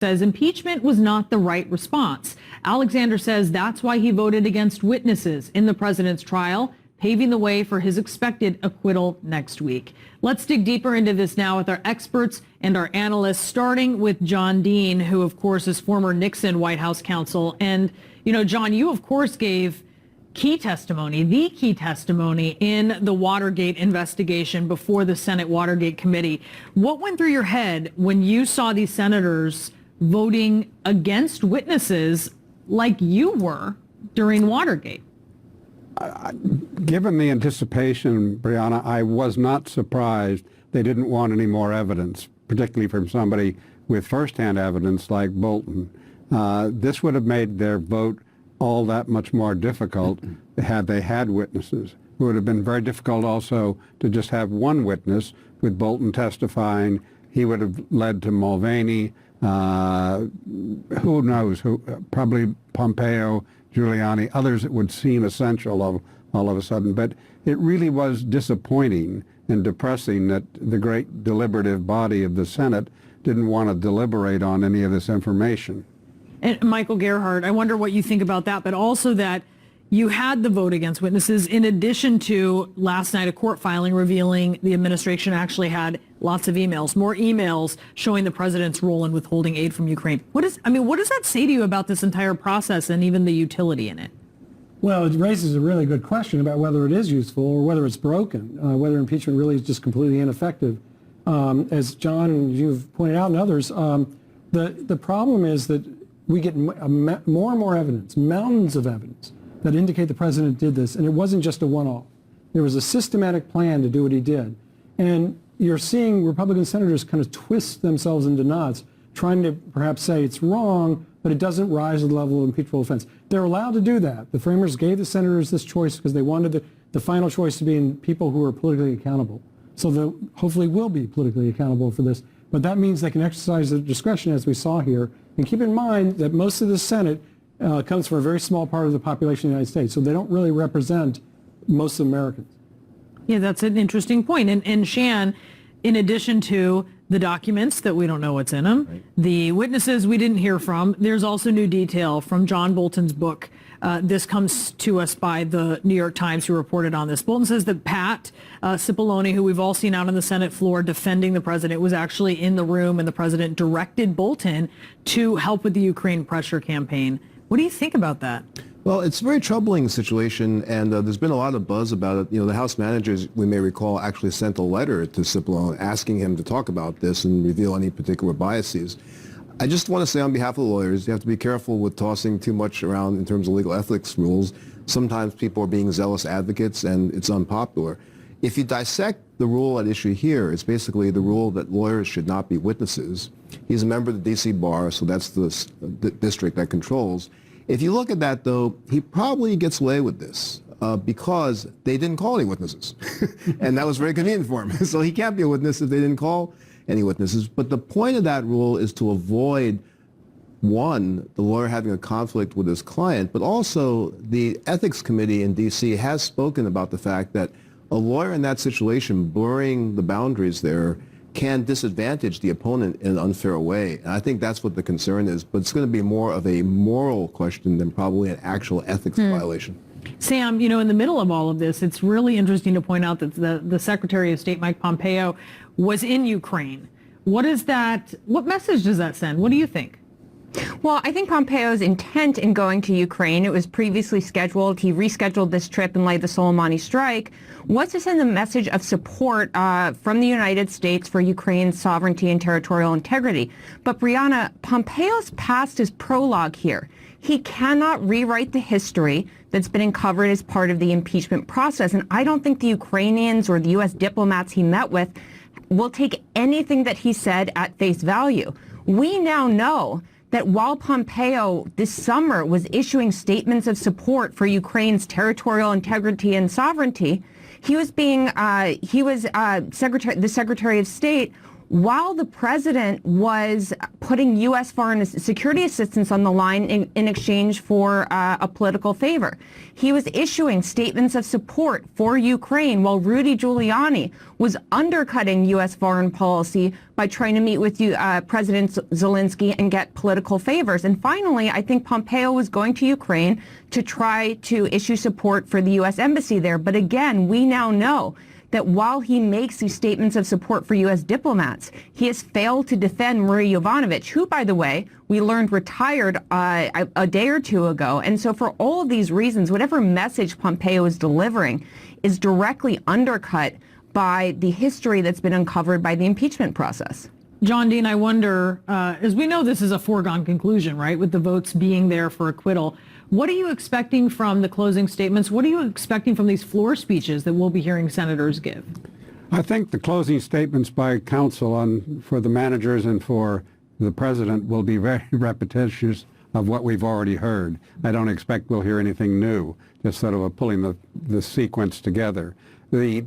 says impeachment was not the right response. Alexander says that's why he voted against witnesses in the president's trial, paving the way for his expected acquittal next week. Let's dig deeper into this now with our experts and our analysts, starting with John Dean, who, of course, is former Nixon White House counsel. And, you know, John, you, of course, gave the key testimony in the Watergate investigation before the Senate Watergate Committee. What went through your head when you saw these senators voting against witnesses like you were during Watergate? Given the anticipation, Brianna, I was not surprised they didn't want any more evidence, particularly from somebody with firsthand evidence like Bolton. This would have made their vote all that much more difficult had they had witnesses. It would have been very difficult also to just have one witness, with Bolton testifying. He would have led to Mulvaney, who knows, probably Pompeo, Giuliani, others it would seem essential all of a sudden. But it really was disappointing and depressing that the great deliberative body of the Senate didn't want to deliberate on any of this information. And Michael Gerhardt, I wonder what you think about that, but also that you had the vote against witnesses in addition to last night a court filing revealing the administration actually had lots of emails, more emails showing the president's role in withholding aid from Ukraine. What does that say to you about this entire process and even the utility in it? Well, it raises a really good question about whether it is useful or whether it's broken, whether impeachment really is just completely ineffective. As John and you've pointed out and others, the problem is that we get more and more evidence, mountains of evidence, that indicate the president did this, and it wasn't just a one-off. There was a systematic plan to do what he did. And you're seeing Republican senators kind of twist themselves into knots, trying to perhaps say it's wrong, but it doesn't rise to the level of impeachable offense. They're allowed to do that. The framers gave the senators this choice because they wanted the final choice to be in people who are politically accountable. So they hopefully will be politically accountable for this. But that means they can exercise their discretion, as we saw here. And keep in mind that most of the Senate comes from a very small part of the population of the United States, so they don't really represent most Americans. Yeah, that's an interesting point. And Shan, in addition to the documents that we don't know what's in them, right, the witnesses we didn't hear from, there's also new detail from John Bolton's book. This comes to us by the New York Times, who reported on this. Bolton says that Pat Cipollone, who we've all seen out on the Senate floor defending the president, was actually in the room, and the president directed Bolton to help with the Ukraine pressure campaign. What do you think about that? Well, it's a very troubling situation, and there's been a lot of buzz about it. You know, the House managers, we may recall, actually sent a letter to Cipollone asking him to talk about this and reveal any particular biases. I just want to say on behalf of the lawyers, you have to be careful with tossing too much around in terms of legal ethics rules. Sometimes people are being zealous advocates, and it's unpopular. If you dissect the rule at issue here, it's basically the rule that lawyers should not be witnesses. He's a member of the D.C. Bar, so that's the district that controls. If you look at that, though, he probably gets away with this because they didn't call any witnesses. And that was very convenient for him. So he can't be a witness if they didn't call any witnesses. But the point of that rule is to avoid, one, the lawyer having a conflict with his client, but also the ethics committee in D.C. has spoken about the fact that a lawyer in that situation, blurring the boundaries there, can disadvantage the opponent in an unfair way. And I think that's what the concern is. But it's going to be more of a moral question than probably an actual ethics violation. Sam, you know, in the middle of all of this, it's really interesting to point out that the Secretary of State, Mike Pompeo, was in Ukraine. What message does that send? What do you think? Well, I think Pompeo's intent in going to Ukraine, it was previously scheduled. He rescheduled this trip in light of the Soleimani strike, was to send a message of support from the United States for Ukraine's sovereignty and territorial integrity. But Brianna, Pompeo's past is prologue here. He cannot rewrite the history that's been uncovered as part of the impeachment process. And I don't think the Ukrainians or the U.S. diplomats he met with will take anything that he said at face value. We now know that while Pompeo this summer was issuing statements of support for Ukraine's territorial integrity and sovereignty, he was the Secretary of State while the president was putting U.S. foreign security assistance on the line in exchange for a political favor. He was issuing statements of support for Ukraine while Rudy Giuliani was undercutting U.S. foreign policy by trying to meet with President Zelensky and get political favors. And finally, I think Pompeo was going to Ukraine to try to issue support for the U.S. embassy there. But again, we now know that while he makes these statements of support for U.S. diplomats, he has failed to defend Marie Yovanovitch, who, by the way, we learned retired a day or two ago. And so for all of these reasons, whatever message Pompeo is delivering is directly undercut by the history that's been uncovered by the impeachment process. John Dean, I wonder, as we know this is a foregone conclusion, right, with the votes being there for acquittal, what are you expecting from the closing statements? What are you expecting from these floor speeches that we'll be hearing senators give? I think the closing statements by counsel for the managers and for the president will be very repetitious of what we've already heard. I don't expect we'll hear anything new, just sort of pulling the sequence together. The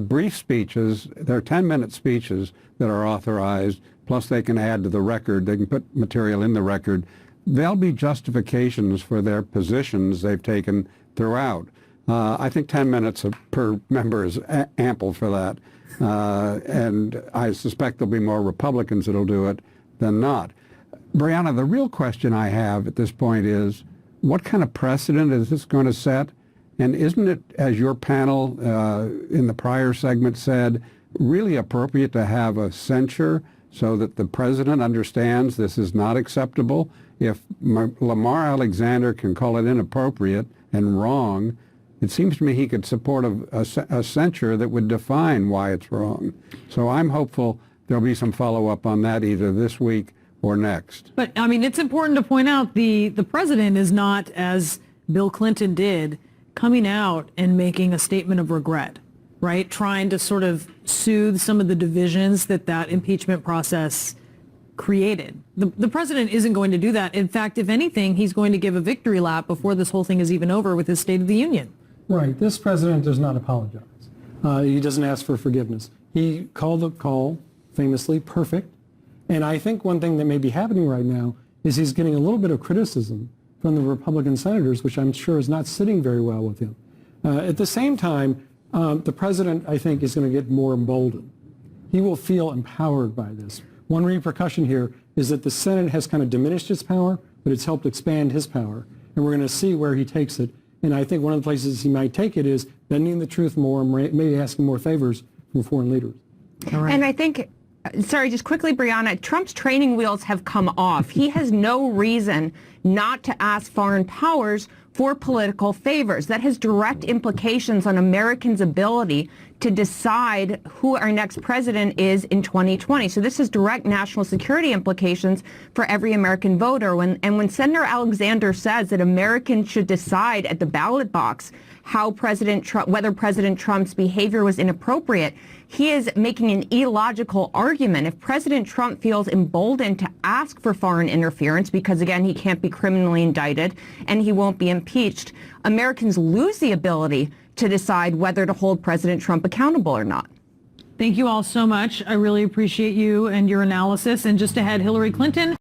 brief speeches, they're 10-minute speeches that are authorized, plus they can add to the record, they can put material in the record. There'll be justifications for their positions they've taken throughout. I think 10 minutes per member is ample for that. And I suspect there'll be more Republicans that'll do it than not. Brianna, the real question I have at this point is, what kind of precedent is this going to set? And isn't it, as your panel in the prior segment said, really appropriate to have a censure so that the president understands this is not acceptable? If Lamar Alexander can call it inappropriate and wrong, it seems to me he could support a censure that would define why it's wrong. So I'm hopeful there'll be some follow-up on that either this week or next. But, I mean, it's important to point out the president is not, as Bill Clinton did, coming out and making a statement of regret, right? Trying to sort of soothe some of the divisions that impeachment process created. The president isn't going to do that. In fact, if anything, he's going to give a victory lap before this whole thing is even over with his State of the Union. Right. This president does not apologize. He doesn't ask for forgiveness. He called the call, famously, perfect. And I think one thing that may be happening right now is he's getting a little bit of criticism from the Republican senators, which I'm sure is not sitting very well with him. At the same time, the president, I think, is going to get more emboldened. He will feel empowered by this. One repercussion here is that the Senate has kind of diminished its power, but it's helped expand his power. And we're going to see where he takes it. And I think one of the places he might take it is bending the truth more and maybe asking more favors from foreign leaders. All right. And I think, sorry, just quickly, Brianna, Trump's training wheels have come off. He has no reason not to ask foreign powers for political favors. That has direct implications on Americans' ability to decide who our next president is in 2020. So this has direct national security implications for every American voter. When Senator Alexander says that Americans should decide at the ballot box how whether President Trump's behavior was inappropriate, he is making an illogical argument. If President Trump feels emboldened to ask for foreign interference, because again, he can't be criminally indicted and he won't be impeached, Americans lose the ability to decide whether to hold President Trump accountable or not. Thank you all so much. I really appreciate you and your analysis. And just ahead, Hillary Clinton